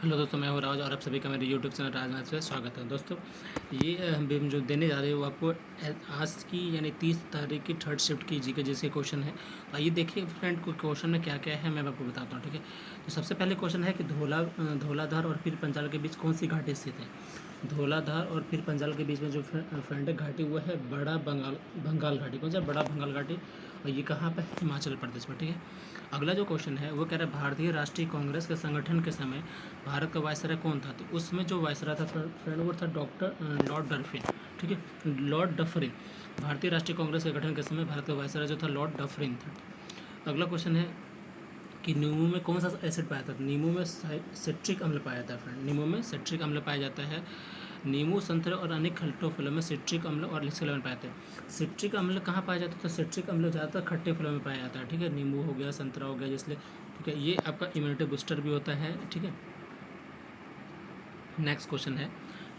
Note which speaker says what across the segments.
Speaker 1: Hello दोस्तों, मैं हूँ राज और आप सभी का मेरे यूट्यूब चैनल राजनाथ से स्वागत है। दोस्तों, ये हम जो देने जा रहे हैं वो आपको आज की यानी 30 तारीख की थर्ड शिफ्ट की जीके जैसे क्वेश्चन है। तो आइए देखिए फ्रेंड, कुछ क्वेश्चन में क्या क्या है मैं आपको बताता हूँ। ठीक है, तो सबसे पहले क्वेश्चन है कि धौलाधार और पीर पंजाल के बीच कौन सी घाटी स्थित है। धौलाधार और पीर पंजाल के बीच में जो फ्रेंड घाटी वो है बड़ा भंगाल घाटी। कौन सा? बड़ा भंगाल घाटी। और ये कहाँ पर? हिमाचल प्रदेश में। ठीक है, अगला जो क्वेश्चन है वो कह रहा है भारतीय राष्ट्रीय कांग्रेस के संगठन के समय भारत का वायसराय कौन था। तो उसमें जो वायसराय था फ्रेंड वो था डॉक्टर लॉर्ड डफरिन। ठीक है, लॉर्ड डफरिन। भारतीय राष्ट्रीय कांग्रेस के गठन के समय भारत का वायसराय जो था लॉर्ड डफरिन था। अगला क्वेश्चन है कि नींबू में कौन सा एसिड पाया था। नींबू में सिट्रिक अम्ल पाया जाता है फ्रेंड। नींबू में सिट्रिक अम्ल पाया जाता है। नींबू, संतरे और अनेक खट्टे फलों में सिट्रिक अम्ल और लिस्क पाया जाता है। सिट्रिक अम्ल कहाँ पाया जाता है? तो सिट्रिक अम्ल ज़्यादातर खट्टे फलों में पाया जाता है। ठीक है, नींबू हो गया, संतरा हो गया, जिसलिए ठीक है ये आपका इम्यूनिटी बूस्टर भी होता है। ठीक है, नेक्स्ट क्वेश्चन है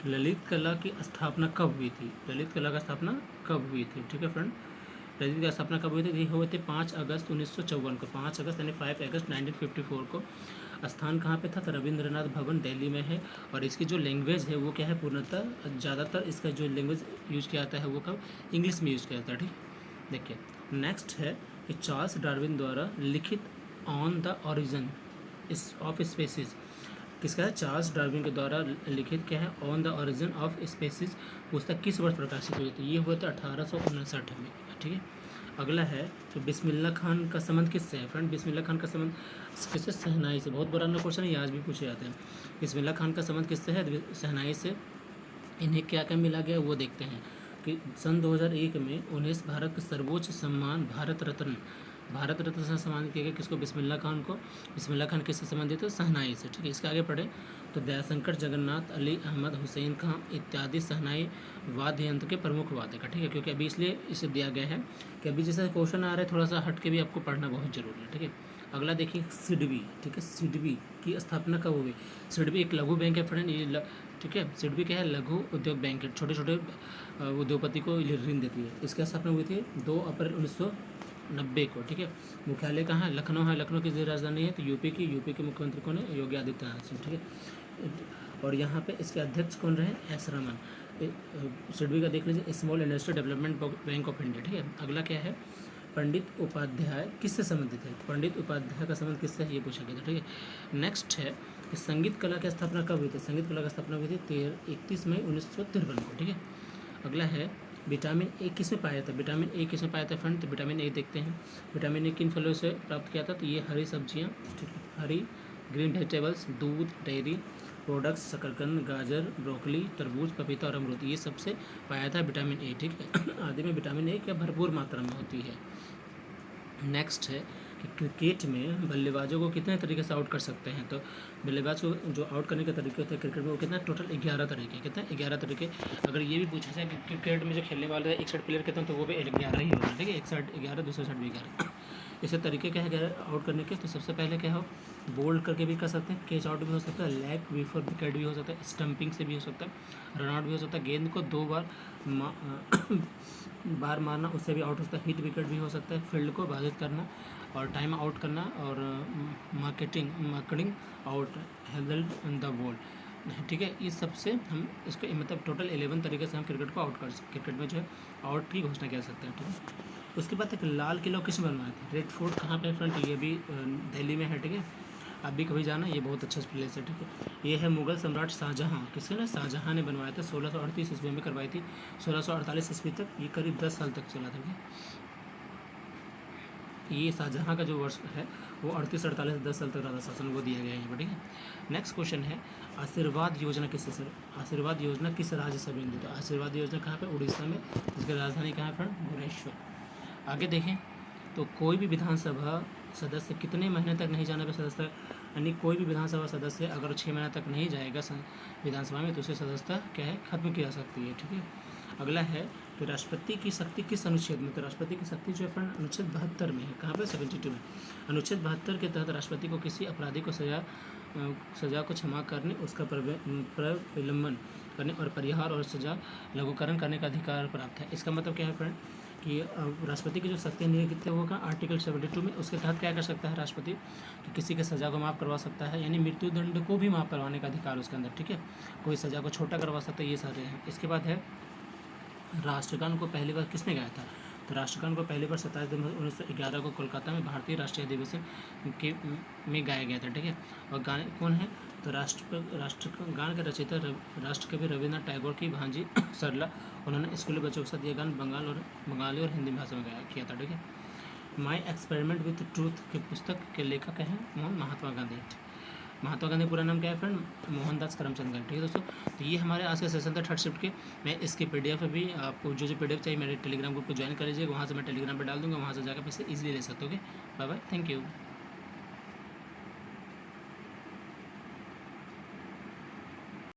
Speaker 1: ललित कला की स्थापना कब हुई थी। ललित कला की स्थापना कब हुई थी? ठीक है फ्रेंड, ललित की स्थापना कब हुई थी? ये हुए थे 5 अगस्त 1954 को। 5 अगस्त यानी 5 अगस्त 1954 को। स्थान कहाँ पे था? तो रविंद्रनाथ भवन दिल्ली में है। और इसकी जो लैंग्वेज है वो क्या है? पूर्णतः ज़्यादातर इसका जो लैंग्वेज यूज किया जाता है वो कब? इंग्लिश में यूज किया जाता है। ठीक, देखिए नेक्स्ट है कि चार्ल्स डार्विन द्वारा लिखित on the origin of species किसका है? चार्ल्स डार्विन के द्वारा लिखित क्या है? On the origin of species पुस्तक किस वर्ष प्रकाशित हुई थी? ये हुआ था 1859 में। ठीक है, अगला है तो बिस्मिल्लाह खान का संबंध किससे है फ्रेंड? बिस्मिल्लाह खान का संबंध किससे? शहनाई से। बहुत पुराना क्वेश्चन है, ये आज भी पूछे जाते हैं। बिस्मिल्लाह खान का संबंध किससे है? शहनाई से। इन्हें क्या क्या मिला गया वो देखते हैं कि सन 2001 में उन्हें भारत का सर्वोच्च सम्मान भारत रत्न से सम्मानित किया गया। किसको? बिस्मिल्लाह खान को। बिस्मिल्लाह खान किससे संबंधित है? शहनाई से। ठीक है, इसके आगे पढ़े तो दयाशंकर जगन्नाथ, अली अहमद, हुसैन खां इत्यादि शहनाई वाद्य यंत्र के प्रमुख वादक है। ठीक है, क्योंकि अभी इसलिए इसे दिया गया है कि अभी जैसे क्वेश्चन आ रहा है थोड़ा सा हट के भी आपको पढ़ना बहुत जरूरी है। ठीक है, अगला देखिए सिडबी। ठीक है, सिडबी की स्थापना कब हुई? सिडबी एक लघु बैंक है फ्रेंड। ये ठीक है, सिडबी क्या है? लघु उद्योग बैंक है। छोटे छोटे उद्योगपति को ऋण देती है। इसकी स्थापना हुई थी 2 अप्रैल 1990 को। ठीक है, मुख्यालय कहाँ है? लखनऊ है। लखनऊ की राजधानी है तो यूपी के मुख्यमंत्री कौन है? योगी आदित्यनाथ सिंह। ठीक है, और यहाँ पे इसके अध्यक्ष कौन रहे? एस रमन। सिडबी का देख लीजिए, small industry development bank of India. ठीक है, अगला क्या है? पंडित उपाध्याय किससे संबंधित है? पंडित उपाध्याय का संबंध किससे है? ये पूछा गया था। ठीक है, नेक्स्ट है कि संगीत कला की स्थापना कब हुई थी? संगीत कला की स्थापना हुई थी 31 मई 1953 को। ठीक है, अगला है विटामिन ए किसमें पाया था? विटामिन ए किसमें पाया था फ्रेंड? तो विटामिन ए देखते हैं। विटामिन ए किन फलों से प्राप्त किया था? तो ये हरी सब्जियाँ, ठीक है, हरी ग्रीन वेजिटेबल्स, दूध, डेयरी प्रोडक्ट्स, शकरकंद, गाजर, ब्रोकली, तरबूज, पपीता और अमरूद, ये सबसे पाया था विटामिन ए। ठीक है, आदि में विटामिन ए क्या भरपूर मात्रा में होती है। नेक्स्ट है कि क्रिकेट में बल्लेबाजों को कितने तरीके से आउट कर सकते हैं? तो बल्लेबाज को जो आउट करने के तरीके होते हैं क्रिकेट में वो कितना? टोटल 11 तरीके। कितने? 11 तरीके। अगर ये भी पूछा जाए कि क्रिकेट में जो खेलने वाले एक साइड प्लेयर कितने, तो वो भी 11 ही होगा। ठीक है, एक साइड 11, दूसरे साइड भी 11। इसे तरीके क्या है 11 आउट करने के? तो सबसे पहले क्या हो? बोल्ड करके भी कर सकते हैं, कैच आउट भी हो सकता है, लेग बिफोर विकेट भी हो सकता है, स्टंपिंग से भी हो सकता है, रन आउट भी हो सकता है, गेंद को 2 बार मारना, उससे भी आउट हो सकता है, हिट विकेट भी हो सकता है, फील्ड को बाधित करना और टाइम आउट करना और marketing out held the ball. ठीक है, इस सबसे हम इसको मतलब टोटल 11 तरीके से हम क्रिकेट को आउट कर क्रिकेट में जो है आउट की घोषणा कर सकते हैं। ठीक है, उसके बाद एक लाल किला किसने बनवाया था? रेड फोर्ट कहाँ पे है फ्रेंड? ये भी दिल्ली में है। ठीक है, आप भी कभी जाना, ये बहुत अच्छा प्लेस है। ठीक है, ये है मुगल सम्राट शाहजहाँ। किसने ने? शाहजहाँ ने बनवाया था। 1638 ईस्वी में करवाई थी। 1648 ईस्वी तक, ये करीब 10 साल तक चला था। ये शाहजहाँ का जो वर्ष है वो 38-48 10 साल तक रहा शासन, वो दिया गया है यहाँ पर। ठीक है, नेक्स्ट क्वेश्चन है आशीर्वाद योजना किससे सर? आशीर्वाद योजना किस राज्य से संबंधित है? आशीर्वाद योजना कहाँ पे? उड़ीसा में, जिसकी राजधानी कहाँ है फ्रेंड? भुवनेश्वर। आगे देखें तो कोई भी विधानसभा सदस्य कितने महीने तक नहीं जाने पर सदस्य, यानी कोई भी विधानसभा सदस्य अगर 6 महीने तक नहीं जाएगा विधानसभा में तो उसे सदस्यता क्या है? खत्म की जा सकती है। ठीक है, अगला है कि राष्ट्रपति की शक्ति किस अनुच्छेद में? तो राष्ट्रपति की शक्ति जो है फ्रेंड अनुच्छेद 72 में है। कहाँ पे? 72 में। अनुच्छेद 72 के तहत राष्ट्रपति को किसी अपराधी को सजा को क्षमा करने, उसका प्रविलंबन करने और परिहार और सजा लघुकरण करने का अधिकार प्राप्त है। इसका मतलब क्या है फ्रेंड? कि राष्ट्रपति की जो शक्ति निहित होगा आर्टिकल 72 में, उसके तहत क्या कर सकता है राष्ट्रपति कि किसी के सज़ा को माफ़ करवा सकता है, यानी मृत्यु दंड को भी माफ़ करवाने का अधिकार उसके अंदर, ठीक है। कोई सज़ा को छोटा करवा सकता है, ये सारे हैं। इसके बाद है राष्ट्रगान को पहली बार किसने गाया था? तो राष्ट्रगान को पहली बार 27 दिसंबर 1911 को कोलकाता में भारतीय राष्ट्रीय अधिवेशन के में गाया गया था, ठीक है। और गाने कौन है? तो राष्ट्रगान के रचयिता राष्ट्रकवि रविन्द्रनाथ टैगोर की भांजी सरला, उन्होंने स्कूली बच्चों के साथ ये गान बंगाली और हिंदी भाषा में गाया किया था, ठीक है। माई एक्सपेरिमेंट विथ ट्रूथ की पुस्तक के लेखक हैं महात्मा गांधी। महात्मा गांधी पूरा नाम क्या है फ्रेंड? मोहनदास करमचंद गांधी, ठीक है दोस्तों। तो ये हमारे आज का सेशन था थर्ड शिफ्ट के। मैं इसकी PDF भी आपको जो PDF चाहिए मेरे टेलीग्राम ग्रुप को ज्वाइन कर लीजिएगा, वहाँ से मैं टेलीग्राम पर डाल दूँगा, वहाँ से जाकर पैसे ईजिली ले सकते हो। Okay, bye bye, thank you.